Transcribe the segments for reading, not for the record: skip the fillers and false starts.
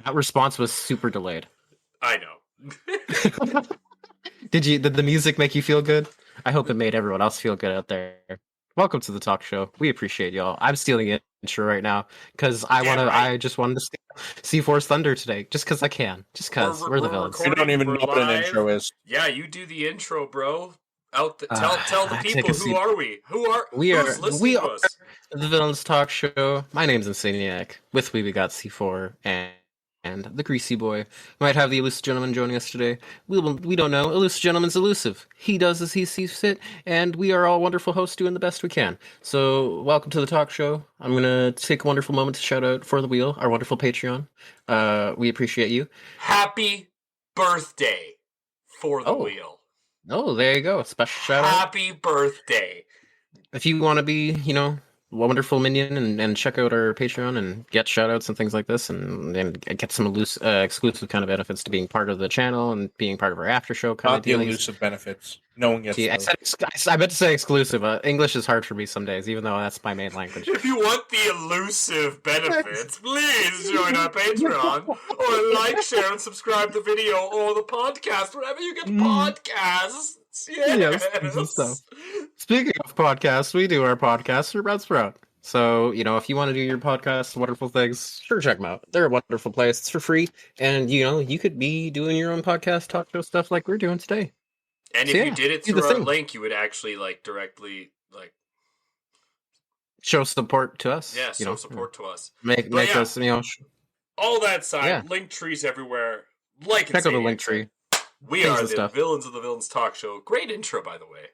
That response was super delayed. I know. Did the music make you feel good? I hope it made everyone else feel good out there. Welcome to the talk show. We appreciate y'all. I'm stealing an intro right now because I just wanted to see Force Thunder today, just because I can. Just because we're the villains. You don't even know what an live. intro is. Yeah, you do the intro, bro. Tell the people who are we? Who's listening to us? The Villains Talk Show. My name's Insanieac. With we got C4 and the Greasy Boy. We might have the Elusive Gentleman joining us today. We don't know. Elusive Gentleman's elusive. He does as he sees fit, and we are all wonderful hosts doing the best we can. So, welcome to the talk show. I'm going to take a wonderful moment to shout out For the Wheel, our wonderful Patreon. We appreciate you. Happy birthday, For the Wheel. Oh, there you go. Special shout out. Happy birthday. If you want to be, a wonderful minion and check out our Patreon and get shout outs and things like this and get some exclusive kind of benefits to being part of the channel and being part of our after show kind Not of deal. the elusive benefits. No one gets those. I meant to say exclusive. English is hard for me some days, even though that's my main language. If you want the elusive benefits, please join our Patreon or like, share, and subscribe the video or the podcast, wherever you get podcasts. Yes. So, speaking of podcasts, we do our podcast for Red Sprout. So, if you want to do your podcast, wonderful things, sure, check them out. They're a wonderful place. It's for free. And, you could be doing your own podcast, talk show stuff like we're doing today. And if you did it through our link, you would actually, directly, show support to us. Yeah, show support to us. Make us, all that side, link trees everywhere. Check out the link tree. We are the Villains of the Villains Talk Show. Great intro, by the way.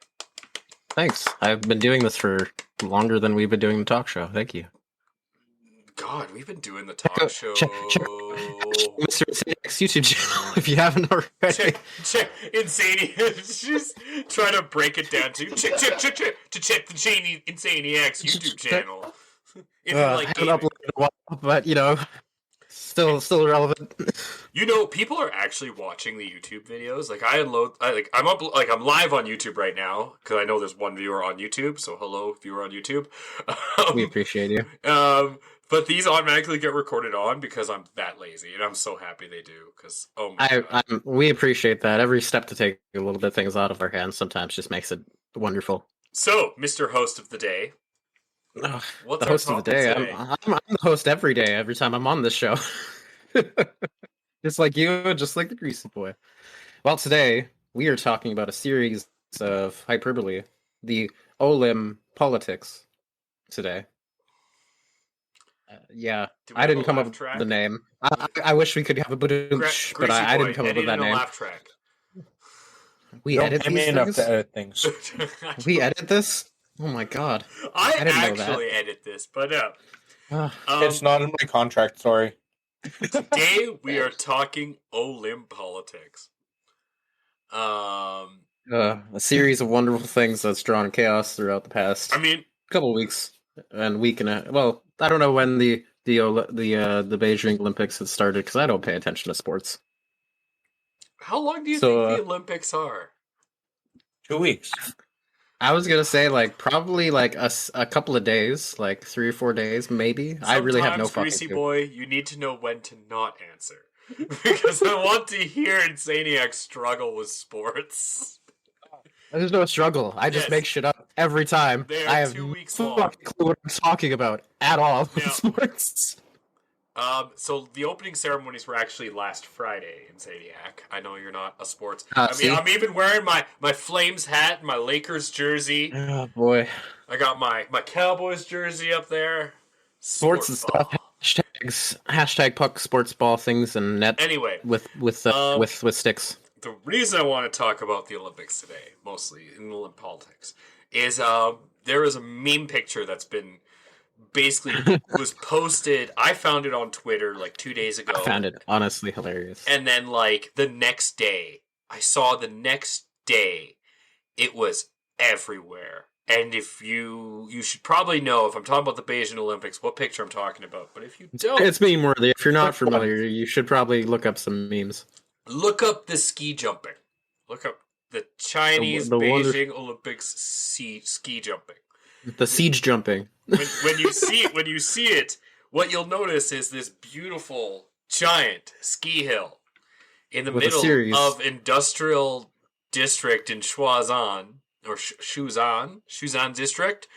Thanks. I've been doing this for longer than we've been doing the talk show. Thank you. God, we've been doing the talk show. Check Mr. Insanieac's YouTube channel if you haven't already. Check Insanieac. Just try to break it down to check the Insanieac's YouTube channel. I haven't uploaded in a while, but still relevant. People are actually watching the YouTube videos. I'm live on YouTube right now because I know there's one viewer on YouTube. So hello, viewer on YouTube. We appreciate you. But these automatically get recorded on because I'm that lazy, and I'm so happy they do. Because we appreciate that. Every step to take a little bit things out of our hands sometimes just makes it wonderful. So, Mr. Host of the Day. What's the host of the day? I'm the host every day, every time I'm on this show. Just like you, just like the Greasy Boy. Well, today we are talking about a series of hyperbole, the Olim politics. Today, I didn't come up with the name. I wish we could have a boodooch, but I didn't come up with that name. Laugh track. We edit these things? To edit things. We edit this? Oh my god! I didn't actually edit this, but it's not in my contract. Sorry. Today we are talking Olim politics. A series of wonderful things that's drawn chaos throughout the past. Couple of weeks and week and a. Well, I don't know when the Beijing Olympics had started because I don't pay attention to sports. How long do you think the Olympics are? 2 weeks. I was gonna say probably a couple of days, 3 or 4 days, maybe. Sometimes, I really have no fucking Greasy Boy, you need to know when to not answer because I want to hear Insaniac struggle with sports. There's no struggle. I just make shit up every time. I have 2 weeks no long. clue what I'm talking about at all with sports. So the opening ceremonies were actually last Friday in Insanieac. I know you're not a sports. I'm even wearing my Flames hat and my Lakers jersey. Oh boy. I got my Cowboys jersey up there. Sports and stuff. Hashtag puck sports ball things and net. Anyway. With sticks. The reason I want to talk about the Olympics today, mostly in Olympic politics, is there is a meme picture that's been basically was posted. I found it on Twitter 2 days ago. I found it honestly hilarious. And then the next day, it was everywhere. And if you should probably know, if I'm talking about the Beijing Olympics, what picture I'm talking about. But if you don't, it's meme worthy. If you're not familiar, you should probably look up some memes. Look up the ski jumping. Look up the Chinese Beijing Olympics ski jumping. The siege jumping. When you see it, what you'll notice is this beautiful giant ski hill in the With a middle series. of industrial district in Shuzan, or Shuzan district.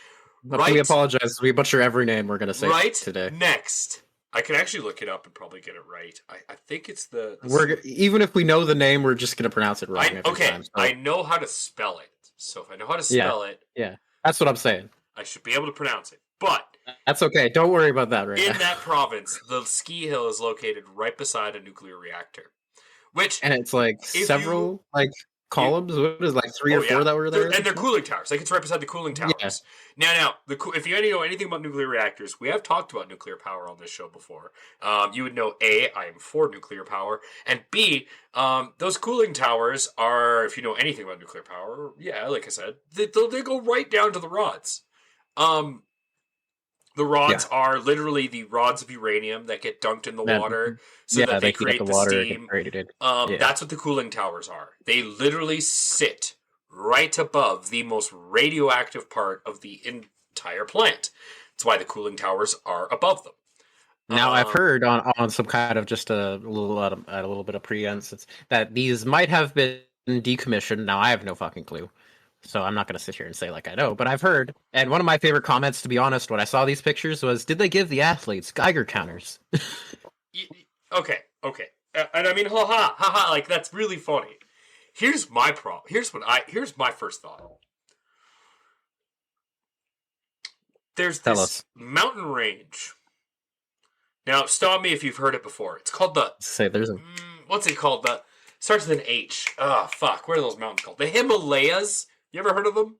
But we apologize. We butcher every name we're going to say today. Next. I can actually look it up and probably get it right. I think it's the even if we know the name, we're just going to pronounce it wrong every time. So. I know how to spell it. So if I know how to spell it... Yeah, that's what I'm saying. I should be able to pronounce it. But... That's okay. Don't worry about that right now. In that province, the ski hill is located right beside a nuclear reactor. And it's like several columns. What is like 3 or 4 that were there? And they're cooling towers. Like it's right beside the cooling towers. Yeah. Now, if you know anything about nuclear reactors, we have talked about nuclear power on this show before. You would know A, I am for nuclear power, and B, those cooling towers are, if you know anything about nuclear power, like I said, they go right down to the rods. The rods are literally the rods of uranium that get dunked in the water so that they create the steam. That's what the cooling towers are. They literally sit right above the most radioactive part of the entire plant. That's why the cooling towers are above them. Now, I've heard on some kind of just a little bit of pretense that these might have been decommissioned. Now, I have no fucking clue. So I'm not going to sit here and say like I know, but I've heard. And one of my favorite comments, to be honest, when I saw these pictures was, did they give the athletes Geiger counters? Okay. And I mean, ha, like that's really funny. Here's my problem. Here's my first thought. There's this mountain range. Now, stop me if you've heard it before. It's called what's it called? Starts with an H. Oh, fuck. What are those mountains called? The Himalayas. You ever heard of them?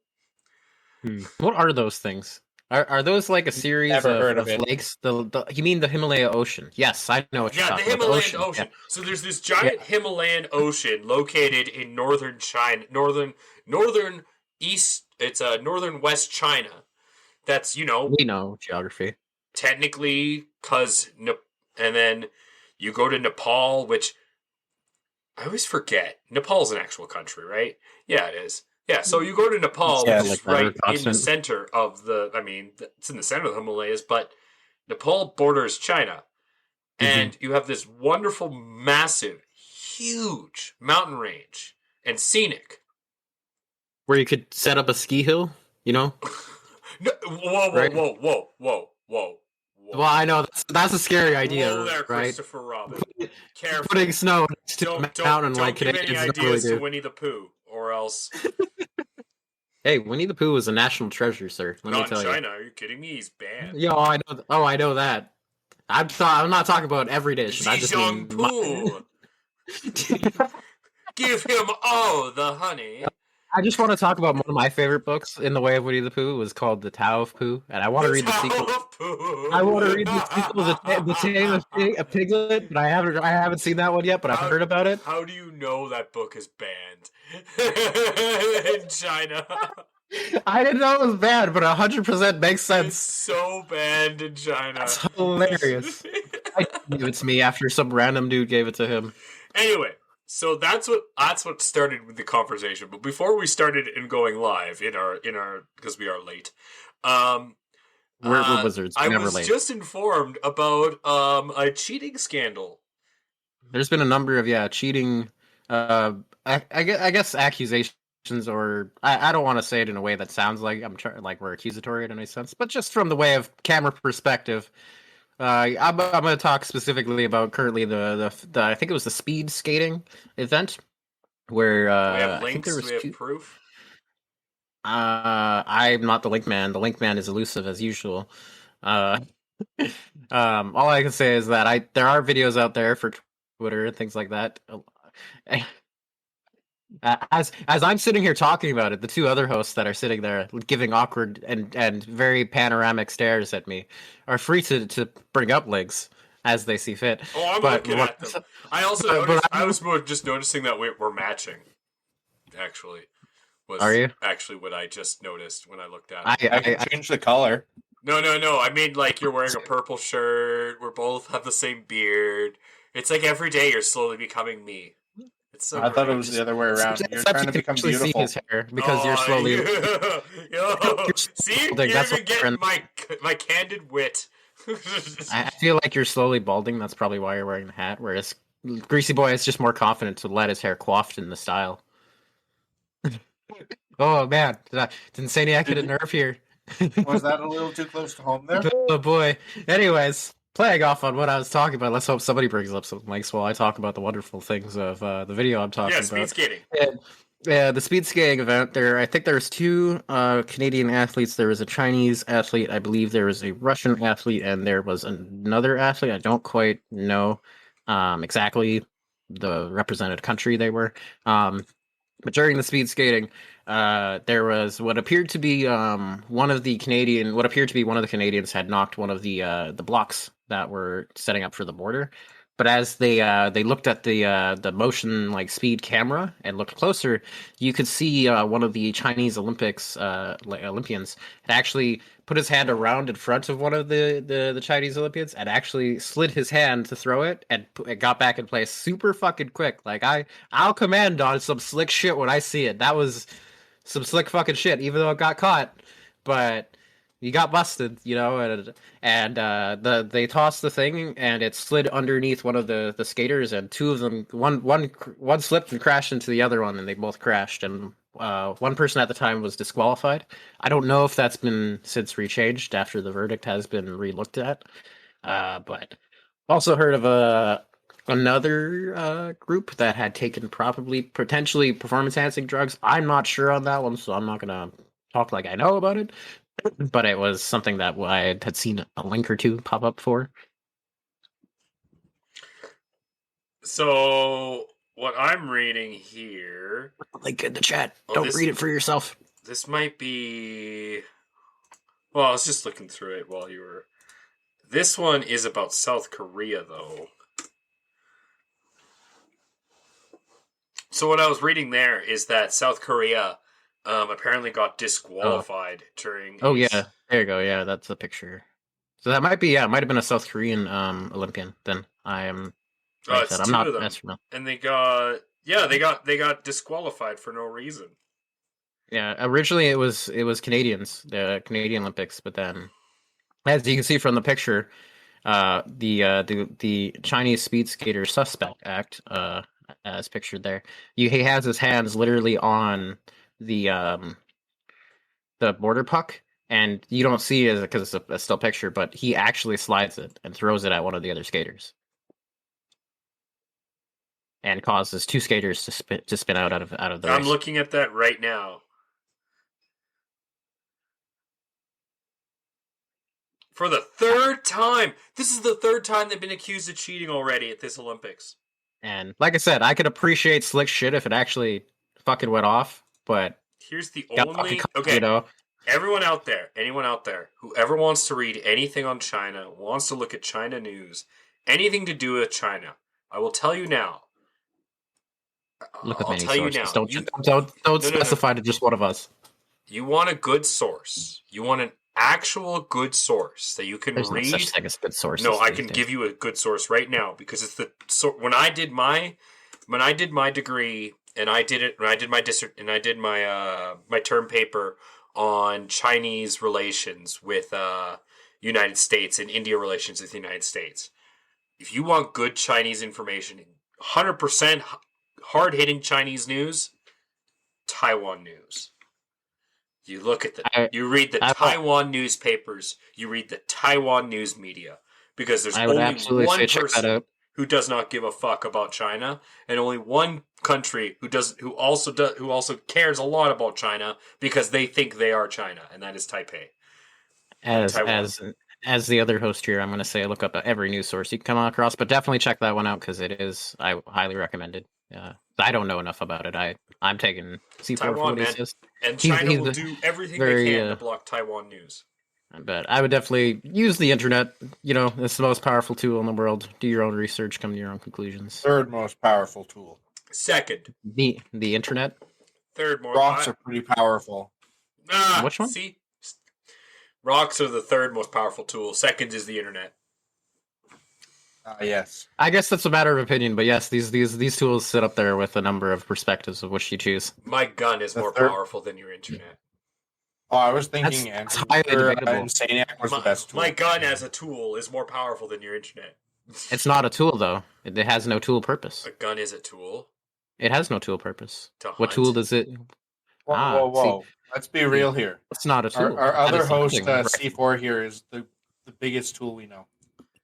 What are those things? Are those like a series of lakes? You mean the Himalaya Ocean? Yes, I know what you're talking about. Yeah, the Himalayan Ocean. Yeah. So there's this giant Himalayan Ocean located in northern China, northern east. It's northern west China. That's we know geography. Technically, and then you go to Nepal, which I always forget. Nepal's an actual country, right? Yeah, it is. Yeah, so you go to Nepal, which is right in the center of it's in the center of the Himalayas, but Nepal borders China. And you have this wonderful, massive, huge mountain range and scenic. Where you could set up a ski hill, No, whoa. Well, I know that's a scary idea, Whoa there, right? Christopher Robin. Careful. Putting snow next to a mountain like Canadians. Don't give any ideas to Winnie the Pooh, or else. Hey, Winnie the Pooh is a national treasure, sir. Let me tell you. Not in China. Are you kidding me? He's banned. Yo, I know. I know that. I'm not talking about everyday shit. I just mean Pooh. Give him all the honey. I just want to talk about one of my favorite books in the way of Winnie the Pooh. It was called The Tao of Pooh, and I want to read the sequel. I want to read the sequel, The Tale of Piglet, but I haven't seen that one yet, but I've heard about it. How do you know that book is banned in China? I didn't know it was banned, but 100% makes sense. It's so banned in China. That's hilarious. I gave it to me after some random dude gave it to him. Anyway. So that's what started with the conversation. But before we started in going live in our because we are late, we're wizards. I was just informed about a cheating scandal. There's been a number of cheating. I guess accusations, or I don't want to say it in a way that sounds like like we're accusatory in any sense, but just from the way of camera perspective. I'm going to talk specifically about currently the I think it was the speed skating event where we have links. I think there was we have proof. I'm not the link man. The link man is elusive as usual. All I can say is that there are videos out there for Twitter and things like that. As I'm sitting here talking about it, the two other hosts that are sitting there giving awkward and very panoramic stares at me are free to bring up links as they see fit. Oh, I'm looking at them. I also noticed, I was just noticing that we're matching. Actually, are you? Actually, what I just noticed when I looked at it. I can change the color. No. I mean, like you're wearing a purple shirt. We both have the same beard. It's like every day you're slowly becoming me. So I thought it was the other way around. You're trying to become beautiful. See his hair because you're slowly. See, you're even getting my candid wit. I feel like you're slowly balding. That's probably why you're wearing the hat. Whereas Greasy Boy is just more confident to let his hair coiffed in the style. Oh man, did Insanieac hit a nerve here? Was that a little too close to home there? Oh boy. Anyways, playing off on what I was talking about, let's hope somebody brings up some mics while I talk about the wonderful things of the video I'm talking speed about. skating. Yeah, the speed skating event. I think there's two Canadian athletes. There was a Chinese athlete, I believe there was a Russian athlete, and there was another athlete. I don't quite know exactly the represented country they were. But during the speed skating, there was what appeared to be one of the Canadians had knocked one of the blocks that were setting up for the border. But as they looked at the motion like speed camera and looked closer, you could see one of the Chinese Olympians had actually put his hand around in front of one of the Chinese Olympians and actually slid his hand to throw it, and it got back in place super fucking quick. Like I'll commend on some slick shit when I see it. That was some slick fucking shit, even though it got caught. But you got busted, and they tossed the thing and it slid underneath one of the skaters, and two of them one slipped and crashed into the other one, and they both crashed, and one person at the time was disqualified. I don't know if that's been since rechanged after the verdict has been relooked at. But also heard of another group that had taken potentially performance enhancing drugs. I'm not sure on that one, so I'm not gonna talk like I know about it. But it was something that I had seen a link or two pop up for. So what I'm reading here, Link in the chat. Don't read it for yourself. This might be. Well, I was just looking through it while you were. This one is about South Korea, though. So what I was reading there is that South Korea apparently got disqualified during. Oh yeah, there you go. Yeah, that's a picture. So that might be it might have been a South Korean Olympian. Then I am. Like it's I'm not of them. And they got disqualified for no reason. Yeah, originally it was Canadians, the Canadian Olympics, but then, as you can see from the picture, the Chinese speed skater suspect act, as pictured there, he has his hands literally on the border puck, and you don't see it because it's a still picture, but he actually slides it and throws it at one of the other skaters, and causes two skaters to spin out of the race. I'm looking at that right now. For the third time! This is the third time they've been accused of cheating already at this Olympics. And like I said, I could appreciate slick shit if it actually fucking went off, but here's the only... Okay, anyone out there, whoever wants to read anything on China, wants to look at China news, anything to do with China, I will tell you now. Look at many sources. Don't specify to just one of us. You want a good source. You want an actual good source that you can There's read. No such thing as good sources. No, I can give you a good source right now because it's when I did my degree and I did my district and I did my my term paper on Chinese relations with United States and India relations with the United States. If you want good Chinese information, 100% hard-hitting Chinese news, Taiwan news. You look at you read the Taiwan newspapers, you read the Taiwan news media, because there's only one person who does not give a fuck about China, and only one country who also cares a lot about China because they think they are China, and that is Taipei. As the other host here, I'm going to say look up every news source you can come across, but definitely check that one out because I highly recommend it. I don't know enough about it. I'm taking C4 Taiwan, man. And China will do everything they can to block Taiwan news. But I would definitely use the internet. It's the most powerful tool in the world. Do your own research, come to your own conclusions. Third most powerful tool. Second. The internet. Third most. Rocks are pretty powerful. Which one? See? Rocks are the third most powerful tool. Second is the internet. Yes. I guess that's a matter of opinion, but yes, these tools sit up there with a number of perspectives of which you choose. My gun is more powerful than your internet. Oh, I was thinking That's highly debatable. Insaniac was the best tool. My gun as a tool is more powerful than your internet. It's not a tool, though. It has no tool purpose. A gun is a tool. It has no tool purpose. To What hunt. tool does it? Whoa. Let's be real here. It's not a tool. Our That other is host, hunting, right? C4 here, is the biggest tool we know.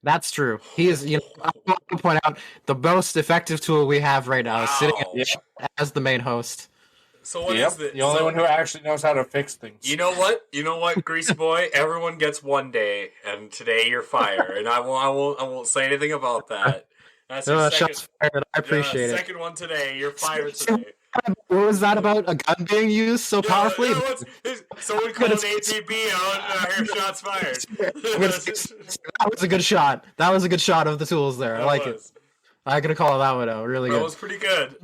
That's true. He is. I want to point out the most effective tool we have right now is sitting Wow. as the main host. So what is this? The only one who actually knows how to fix things. You know what, Greasy Boy? Everyone gets one day, and today you're fired, and I won't say anything about that. That's your second, Shots fired. I appreciate it. second one today. You're fired today. What was that about? A gun being used so powerfully? Someone called ATB out, and I hear shots fired. That was a good shot. That was a good shot of the tools there. I like it. I'm gonna call that one out. Really That good. was pretty good.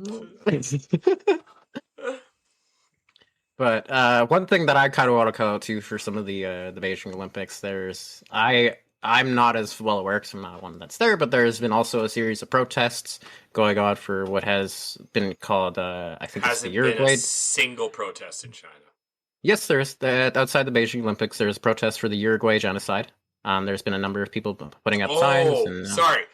But one thing that I kind of want to call out to for some of the Beijing Olympics, I'm not as well aware because I'm not one that's there, but there's been also a series of protests going on for what has been called, I think it's the Uruguay. Hasn't been a single protest in China. Yes, there's outside the Beijing Olympics. There's protests for the Uruguay genocide. There's been a number of people putting up signs. And, sorry.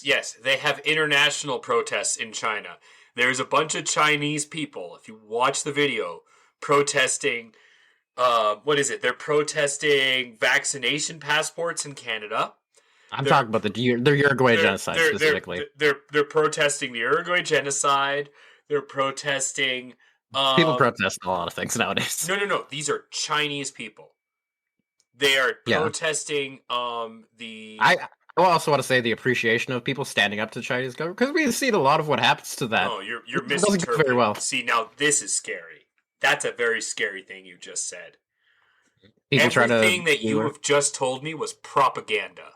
Yes, they have international protests in China. There's a bunch of Chinese people, if you watch the video, protesting, what is it? They're protesting vaccination passports in Canada. I'm talking about the Uruguay genocide specifically. They're protesting the Uruguay genocide. They're protesting... people protest a lot of things nowadays. No. These are Chinese people. They are protesting the... I also want to say the appreciation of people standing up to the Chinese government, because we've seen a lot of what happens to that. No, you're misinterpreting. Very well. See, now this is scary. That's a very scary thing you just said. People Everything that you have just told me was propaganda.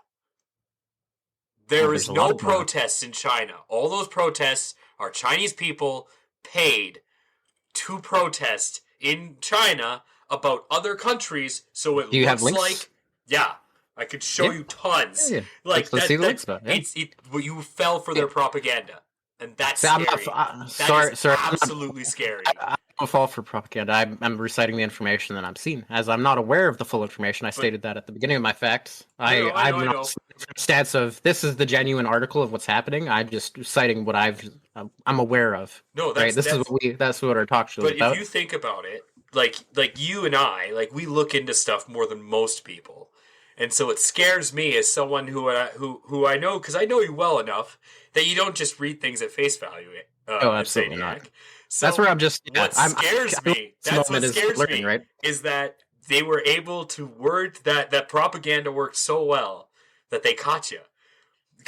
There is no protests in China. All those protests are Chinese people paid to protest in China about other countries, so it looks like... Yeah. I could show you tons. Yeah. Like let's see the links, you fell for their propaganda, and that's scary. Sorry, absolutely scary. I don't fall for propaganda. I'm reciting the information that I'm seeing. As I'm not aware of the full information, I stated that at the beginning of my facts. I'm not stance of this is the genuine article of what's happening. I'm just citing what I'm aware of. No, that's what our talk show is about. But if you think about it, like you and I, we look into stuff more than most people. And so it scares me as someone who I know, because I know you well enough, that you don't just read things at face value. Absolutely not. So that's where I'm just... What scares me right? Is that they were able to word that propaganda worked so well that they caught you.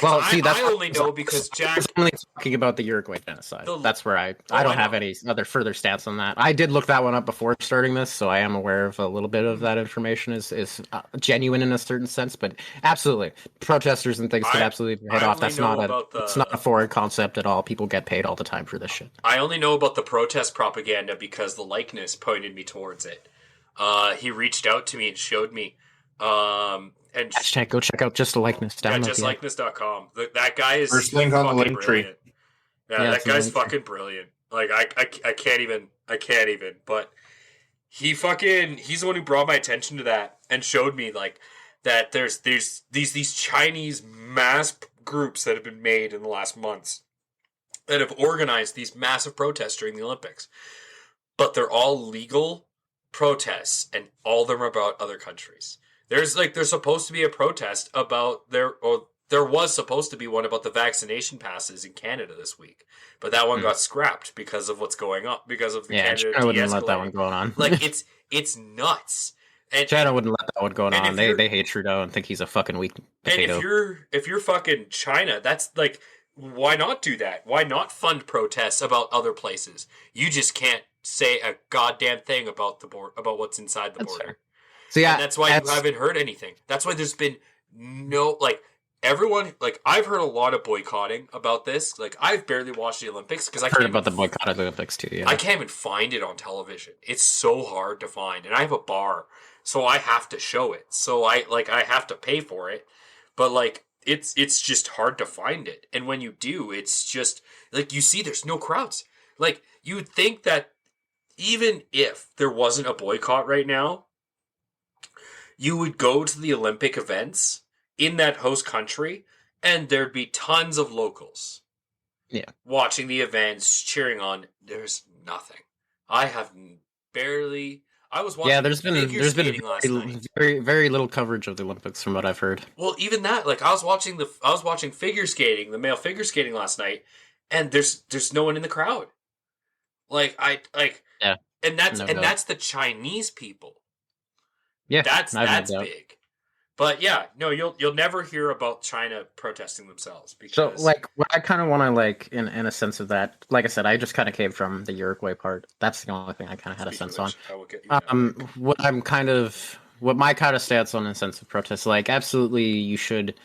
Well, see, I only know because Jack was only talking about the Uruguay genocide. That's where I don't have any other further stats on that. I did look that one up before starting this, so I am aware of a little bit of that information is genuine in a certain sense. But absolutely, protesters and things could absolutely be hit off. That's it's not a foreign concept at all. People get paid all the time for this shit. I only know about the protest propaganda because the likeness pointed me towards it. He reached out to me and showed me. And hashtag go check out Just a Likeness. JustLikeness.com. That guy is first link on the link tree. Yeah, that guy's fucking brilliant. I can't even. But he's the one who brought my attention to that and showed me that there's these Chinese mass groups that have been made in the last months that have organized these massive protests during the Olympics, but they're all legal protests and all of them are about other countries. There's supposed to be a protest about there was supposed to be one about the vaccination passes in Canada this week, but that one got scrapped because of what's going on, because of the Canada China wouldn't let that one go on. It's nuts. And China wouldn't let that one go on. They hate Trudeau and think he's a fucking weak potato. And if you're fucking China, that's why not do that? Why not fund protests about other places? You just can't say a goddamn thing about about what's inside the border. Fair. So yeah, and that's why you haven't heard anything. That's why there's been no everyone. I've heard a lot of boycotting about this. I've barely watched the Olympics because I heard about the boycott of the Olympics too. Yeah, I can't even find it on television. It's so hard to find, and I have a bar, so I have to show it. So I have to pay for it, but it's just hard to find it. And when you do, it's just you see there's no crowds. You would think that even if there wasn't a boycott right now, you would go to the Olympic events in that host country, and there'd be tons of locals. Yeah. Watching the events, cheering on. There's nothing. I have barely. I was watching there's figure been skating last night. very little coverage of the Olympics from what I've heard. Well, even that, like I was watching figure skating, the male figure skating last night, and there's no one in the crowd. Yeah, and that's no doubt. that's the Chinese people. Yeah, that's no doubt. big. But yeah, no, you'll never hear about China protesting themselves because. So, like, what I kind of want to like in a sense of that, like I said, I just kind of came from the Uruguay part. That's the only thing I kind of had a sense on. What my kind of stance on a sense of protest, like, absolutely, you should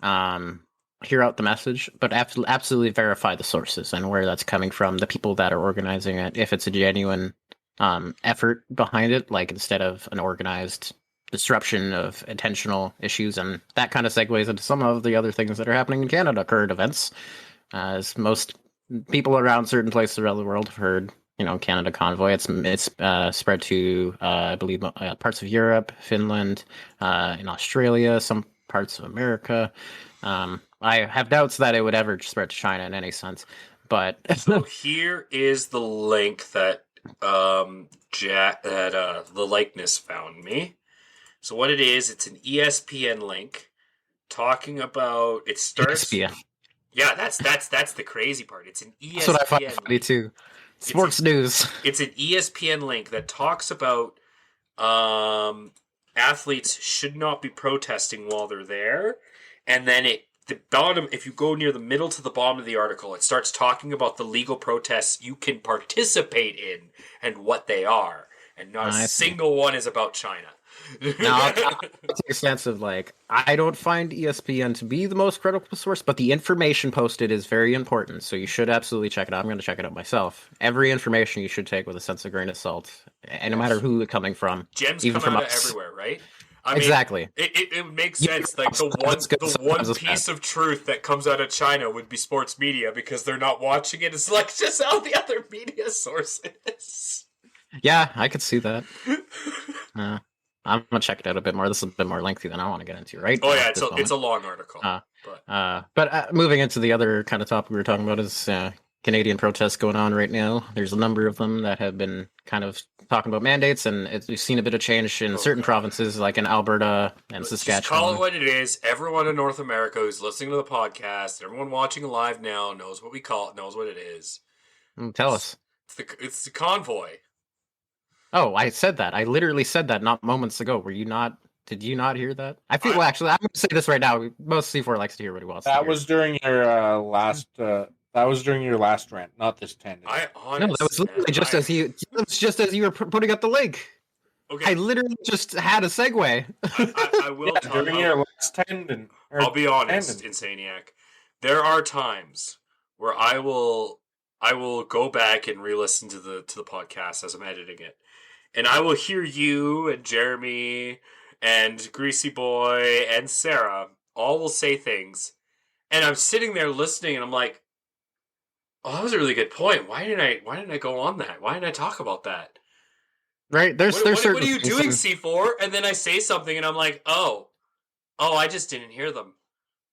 hear out the message, but absolutely verify the sources and where that's coming from, the people that are organizing it, if it's a genuine effort behind it, like instead of an organized disruption of intentional issues. And that kind of segues into some of the other things that are happening in Canada, current events. As most people around certain places around the world have heard, Canada convoy. It's spread to, I believe, parts of Europe, Finland, in Australia, some parts of America. I have doubts that it would ever spread to China in any sense. But so here is the link that the likeness found me. So what it is, it's an ESPN link talking about. It starts. ESPN. Yeah, that's the crazy part. It's an ESPN. That's what I find funny too. Sports news. It's an ESPN link that talks about athletes should not be protesting while they're there, and then the bottom. If you go near the middle to the bottom of the article, it starts talking about the legal protests you can participate in and what they are, and not a single one is about China. Now, I'll take a sense of, like, I don't find ESPN to be the most credible source, but the information posted is very important, so you should absolutely check it out. I'm going to check it out myself. Every information you should take with a sense of grain of salt, and no matter who it's coming from. Gems even come from out of everywhere, right? I exactly. Mean, it makes sense. Like the one piece of truth that comes out of China would be sports media because they're not watching it. It's like just all the other media sources. Yeah, I could see that. I'm gonna check it out a bit more. This is a bit more lengthy than I want to get into, right? Oh yeah, it's a long article. But moving into the other kind of topic we were talking about is Canadian protests going on right now. There's a number of them that have been kind of talking about mandates, and we've seen a bit of change in certain provinces, like in Alberta and Saskatchewan. Just call it what it is. Everyone in North America who's listening to the podcast, everyone watching live now knows what we call it, knows what it is. Tell us. It's the convoy. Oh, I said that. I literally said that not moments ago. Were you not? Did you not hear that? Well, actually, I'm going to say this right now. Most C4 likes to hear what he wants. That was during your last. That was during your last rant, not this tangent. No, that was literally just as you. It was just as you were putting up the link. Okay. I literally just had a segue. I will. During your last tangent. I'll be honest, Insanieac. There are times where I will go back and re-listen to the podcast as I'm editing it. And I will hear you and Jeremy and Greasy Boy and Sara all will say things. And I'm sitting there listening and I'm like, oh, that was a really good point. Why didn't I go on that? Why didn't I talk about that? Right. What are you doing, C4? And then I say something and I'm like, oh, I just didn't hear them.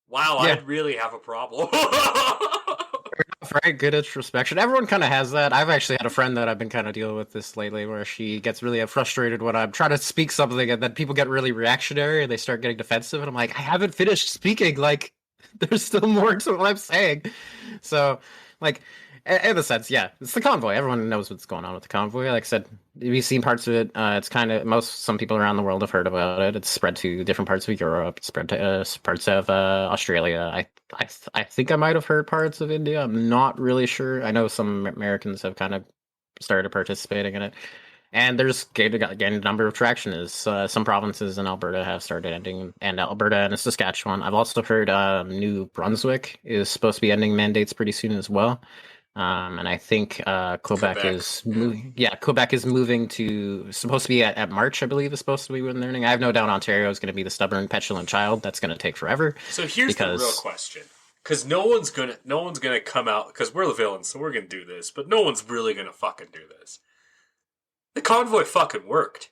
Wow, yeah. I'd really have a problem. Right, good introspection. Everyone kind of has that. I've actually had a friend that I've been kind of dealing with this lately, where she gets really frustrated when I'm trying to speak something, and then people get really reactionary and they start getting defensive, and I'm like, I haven't finished speaking. Like, there's still more to what I'm saying. So, like, in a sense, yeah, it's the convoy. Everyone knows what's going on with the convoy. Like I said, we've seen parts of it. It's kind of some people around the world have heard about it. It's spread to different parts of Europe. It's spread to parts of Australia. I think I might have heard parts of India. I'm not really sure. I know some Americans have kind of started participating in it, and there's gained a number of traction. As some provinces in Alberta have started ending, and Alberta and Saskatchewan. I've also heard New Brunswick is supposed to be ending mandates pretty soon as well. And I think Quebec is moving. Yeah, Quebec is moving to supposed to be at March, I believe, is supposed to be when they're ending. I have no doubt Ontario is going to be the stubborn, petulant child. That's going to take forever. So here's the real question, because no one's gonna come out, because we're the villains, so we're gonna do this, but no one's really gonna fucking do this. The convoy fucking worked.